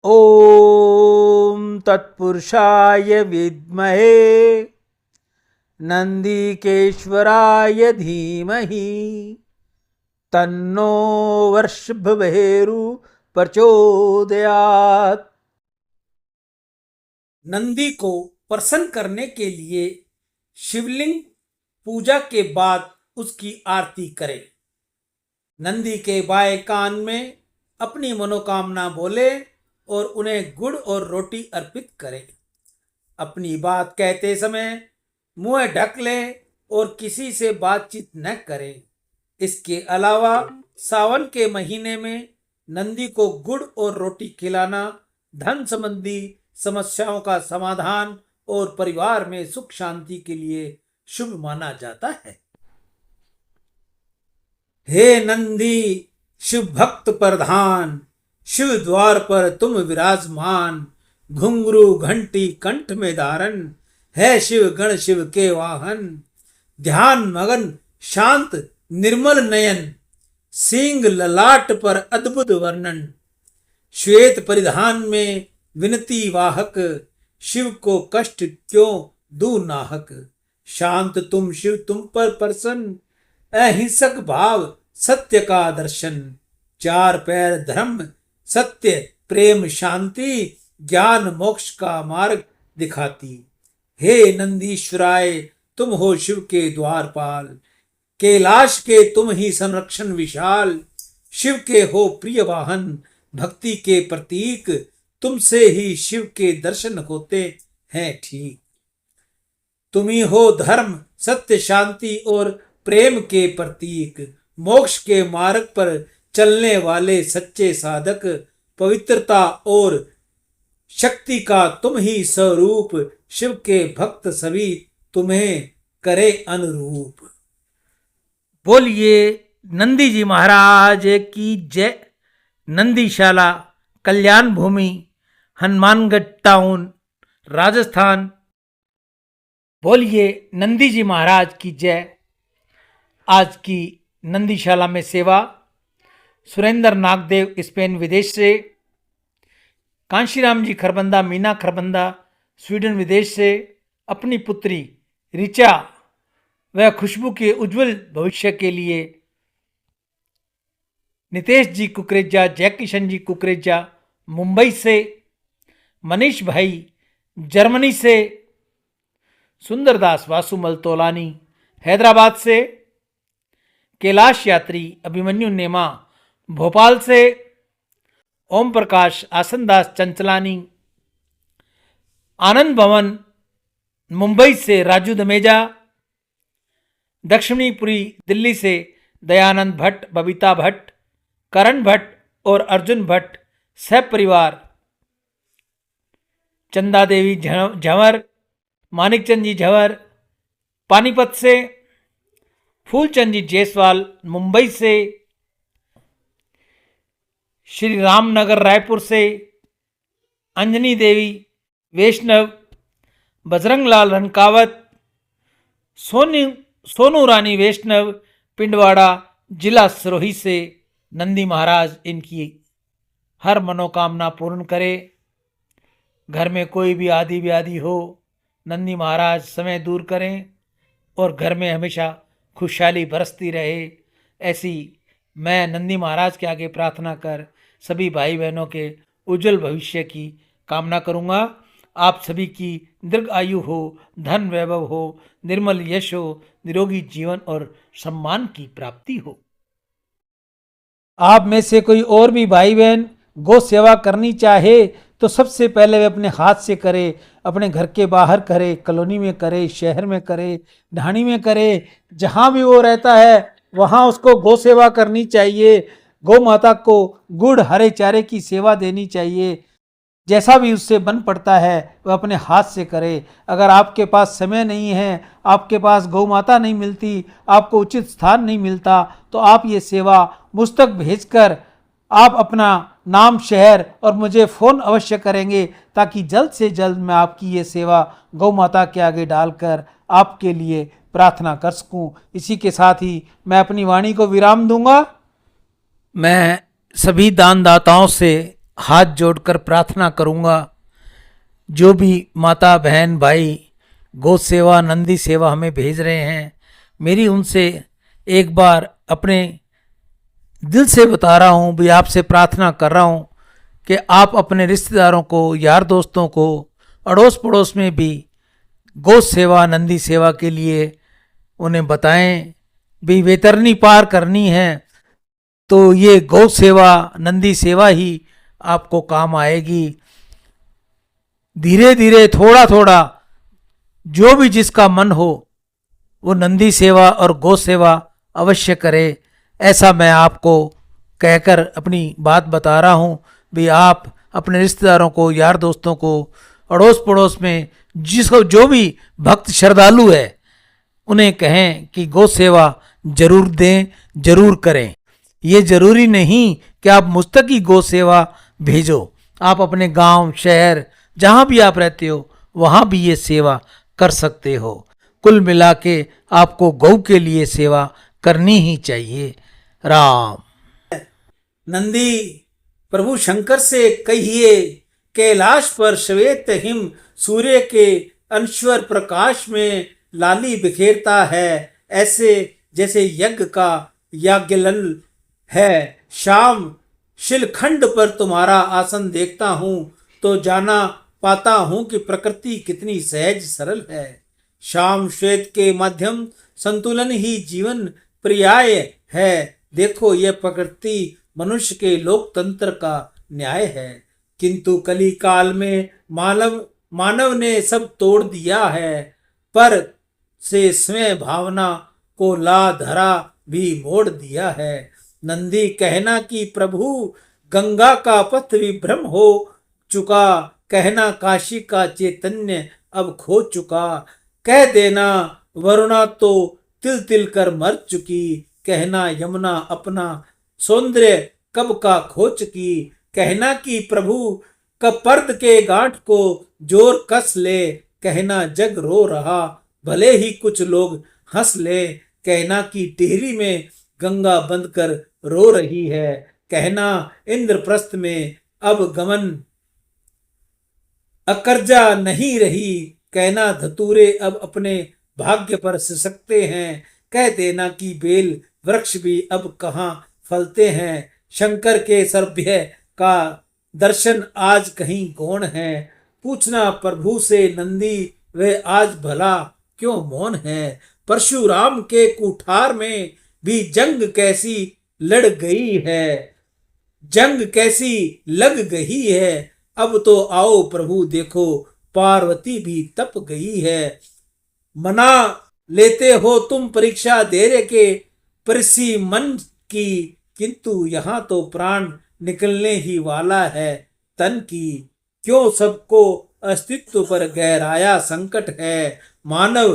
ओम तत्पुरुषाय विद्महे नंदीकेश्वराय धीमहि तन्नो वर्षभवेरु प्रचोदयात्। नंदी को प्रसन्न करने के लिए शिवलिंग पूजा के बाद उसकी आरती करें। नंदी के बाएं कान में अपनी मनोकामना बोले और उन्हें गुड़ और रोटी अर्पित करें। अपनी बात कहते समय मुंह ढक लें और किसी से बातचीत न करें। इसके अलावा सावन के महीने में नंदी को गुड़ और रोटी खिलाना धन संबंधी समस्याओं का समाधान और परिवार में सुख शांति के लिए शुभ माना जाता है। हे नंदी शिव भक्त प्रधान, शिव द्वार पर तुम विराजमान, घुंघरू घंटी कंठ में धारण, है शिव गण शिव के वाहन। ध्यान मगन शांत निर्मल नयन, सींग ललाट पर अद्भुत वर्णन। श्वेत परिधान में विनती वाहक, शिव को कष्ट क्यों दू नाहक। शांत तुम शिव तुम पर प्रसन्न, अहिंसक भाव सत्य का दर्शन। चार पैर धर्म सत्य प्रेम शांति, ज्ञान मोक्ष का मार्ग दिखाती। हे नंदीश्वराय तुम हो शिव के द्वारपाल, कैलाश के तुम ही संरक्षण विशाल। शिव के हो प्रिय वाहन, भक्ति के प्रतीक, तुमसे ही शिव के दर्शन होते हैं ठीक। तुम ही हो धर्म सत्य शांति और प्रेम के प्रतीक, मोक्ष के मार्ग पर चलने वाले सच्चे साधक। पवित्रता और शक्ति का तुम ही स्वरूप, शिव के भक्त सभी तुम्हें करे अनुरूप। बोलिए नंदी जी महाराज की जय। नंदीशाला कल्याण भूमि, हनुमानगढ़ टाउन, राजस्थान। बोलिए नंदी जी महाराज की जय। आज की नंदीशाला में सेवा सुरेंद्र नागदेव स्पेन विदेश से, कांशीराम जी खरबंदा मीना खरबंदा स्वीडन विदेश से अपनी पुत्री रिचा व खुशबू के उज्जवल भविष्य के लिए, नितेश जी कुकरेजा जय किशन जी कुकरेजा मुंबई से, मनीष भाई जर्मनी से, सुंदरदास वासुमल तोलानी हैदराबाद से, कैलाश यात्री अभिमन्यु नेमा भोपाल से, ओम प्रकाश आसनदास चंचलानी, आनंद भवन मुंबई से राजू दमेजा, दक्षिणीपुरी दिल्ली से दयानंद भट्ट, बबीता भट्ट, करण भट्ट और अर्जुन भट्ट सह परिवार, चंदा देवी झंवर, मानिकचंद जी झंवर पानीपत से, फूलचंद जी जायसवाल मुंबई से, श्री रामनगर रायपुर से, अंजनी देवी वैष्णव, बजरंगलाल रनकावत, सोनू रानी वैष्णव पिंडवाड़ा जिला सिरोही से। नंदी महाराज इनकी हर मनोकामना पूर्ण करे। घर में कोई भी आदि व्याधि हो, नंदी महाराज समय दूर करें और घर में हमेशा खुशहाली बरसती रहे। ऐसी मैं नंदी महाराज के आगे प्रार्थना कर सभी भाई बहनों के उज्जवल भविष्य की कामना करूँगा। आप सभी की दीर्घ आयु हो, धन वैभव हो, निर्मल यश हो, निरोगी जीवन और सम्मान की प्राप्ति हो। आप में से कोई और भी भाई बहन गौ सेवा करनी चाहे तो सबसे पहले वे अपने हाथ से करे, अपने घर के बाहर करे, कॉलोनी में करे, शहर में करे, ढाणी में करे, जहाँ भी वो रहता है वहाँ उसको गौ सेवा करनी चाहिए। गौ माता को गुड़ हरे चारे की सेवा देनी चाहिए। जैसा भी उससे बन पड़ता है वह अपने हाथ से करे। अगर आपके पास समय नहीं है, आपके पास गौ माता नहीं मिलती, आपको उचित स्थान नहीं मिलता, तो आप ये सेवा मुझ तक भेजकर आप अपना नाम, शहर और मुझे फ़ोन अवश्य करेंगे ताकि जल्द से जल्द मैं आपकी ये सेवा गौ माता के आगे डालकर आपके लिए प्रार्थना कर सकूं। इसी के साथ ही मैं अपनी वाणी को विराम दूंगा। मैं सभी दानदाताओं से हाथ जोड़कर प्रार्थना करूँगा, जो भी माता बहन भाई गौ सेवा नंदी सेवा हमें भेज रहे हैं, मेरी उनसे एक बार अपने दिल से बता रहा हूँ भी, आपसे प्रार्थना कर रहा हूँ कि आप अपने रिश्तेदारों को, यार दोस्तों को, अड़ोस पड़ोस में भी गौ सेवा नंदी सेवा के लिए उन्हें बताएं भी। वैतरणी पार करनी है तो ये गौ सेवा नंदी सेवा ही आपको काम आएगी। धीरे धीरे थोड़ा थोड़ा जो भी जिसका मन हो वो नंदी सेवा और गौ सेवा अवश्य करे, ऐसा मैं आपको कहकर अपनी बात बता रहा हूँ भी। आप अपने रिश्तेदारों को, यार दोस्तों को, अड़ोस पड़ोस में जिसको जो भी भक्त श्रद्धालु है उन्हें कहें कि गौ सेवा जरूर दें, जरूर करें। ये जरूरी नहीं कि आप मुझ तक ही गौ सेवा भेजो, आप अपने गांव शहर जहां भी आप रहते हो वहां भी ये सेवा कर सकते हो। कुल मिला के आपको गौ के लिए सेवा करनी ही चाहिए। राम। नंदी प्रभु शंकर से कहिए, कैलाश पर श्वेत हिम सूर्य के अनश्वर प्रकाश में लाली बिखेरता है, ऐसे जैसे यज्ञ का याज्ञलल है। शाम शिलखंड पर तुम्हारा आसन देखता हूँ तो जाना पाता हूँ कि प्रकृति कितनी सहज सरल है। शाम श्वेत के माध्यम संतुलन ही जीवन पर्याय है। देखो यह प्रकृति मनुष्य के लोकतंत्र का न्याय है, किंतु कली काल में मानव ने सब तोड़ दिया है। पर से स्वयं भावना को ला धरा भी मोड़ दिया है। नंदी कहना कि प्रभु गंगा का पथ विभ्रम हो चुका, कहना काशी का चैतन्य अब खो चुका। कह देना वरुणा तो तिल तिल कर मर चुकी, कहना यमुना अपना सौंदर्य कब का खो चुकी। कहना कि प्रभु कपर्द के गांठ को जोर कस ले, कहना जग रो रहा भले ही कुछ लोग हंस ले। कहना कि टिहरी में गंगा बंद कर रो रही है, कहना इंद्रप्रस्थ में अब गमन अकर्जा नहीं रही। कहना धतूरे अब अपने भाग्य पर सिसकते हैं, कह देना कि बेल वृक्ष भी अब कहाँ फलते हैं। शंकर के सभ्य का दर्शन आज कहीं गौण है, पूछना प्रभु से नंदी वे आज भला क्यों मौन है। परशुराम के कुठार में भी जंग कैसी लड़ गई है, जंग कैसी लग गई है। अब तो आओ प्रभु देखो पार्वती भी तप गई है। मना लेते हो तुम परीक्षा दे के परिसी मन की, किंतु यहाँ तो प्राण निकलने ही वाला है तन की। क्यों सबको अस्तित्व पर गहराया संकट है, मानव